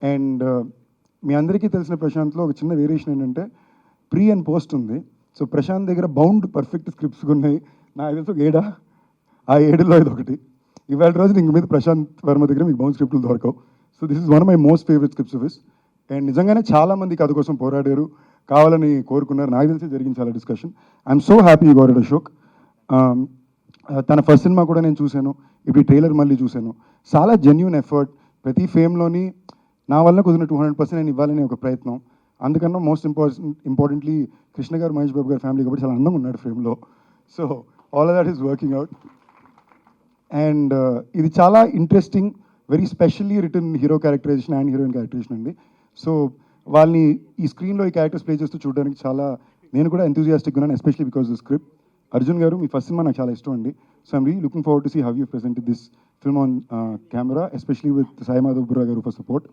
And మీ అందరికీ తెలిసిన ప్రశాంత్లో ఒక చిన్న వేరియేషన్ ఏంటంటే ప్రీ అండ్ పోస్ట్ ఉంది. సో ప్రశాంత్ దగ్గర బౌండ్ పర్ఫెక్ట్ స్క్రిప్ట్స్ ఉన్నాయి. నాకు తెలిసి ఒక ఏడా, ఆ ఏడులో ఇది ఒకటి. ఇవాళ రోజు ఇంక మీద ప్రశాంత్ వర్మ దగ్గర మీకు బౌండ్ స్క్రిప్ట్లు దొరకవు. So this is one of my most favourite scripts of his. And నిజంగానే చాలామంది కథ కోసం పోరాడారు, కావాలని కోరుకున్నారు. నాకు తెలిసి జరిగింది చాలా discussion. I'm so happy you got it Ashok. తన ఫస్ట్ సినిమా కూడా నేను చూశాను, ఇప్పుడు ట్రైలర్ మళ్ళీ చూశాను. చాలా జెన్యూన్ ఎఫర్ట్. ప్రతి ఫేమ్లోని నా వల్ల కుదిరిన 200% నేను ఇవ్వాలనే ఒక ప్రయత్నం. అందుకన్నా మోస్ట్ ఇంపార్టెంట్లీ కృష్ణ గారు, మహేష్ బాబు గారి ఫ్యామిలీ కాబట్టి చాలా అందంగా ఉన్నాడు ఫ్రేమ్లో. So all of that is working out. And ఇది చాలా interesting, very specially written hero characterization and heroine characterization అండి. సో వాళ్ళని ఈ స్క్రీన్లో ఈ క్యారెక్టర్స్ ప్లే చేస్తూ చూడడానికి చాలా నేను కూడా ఎంతూజియాస్టిక్ ఉన్నాను, especially because the script. Arjun garu, మీ ఫస్ట్ సినిమా నాకు చాలా ఇష్టం అండి. So I'm really looking forward to see how you presented this film on camera, especially with Sai Madhav Burra garu for support.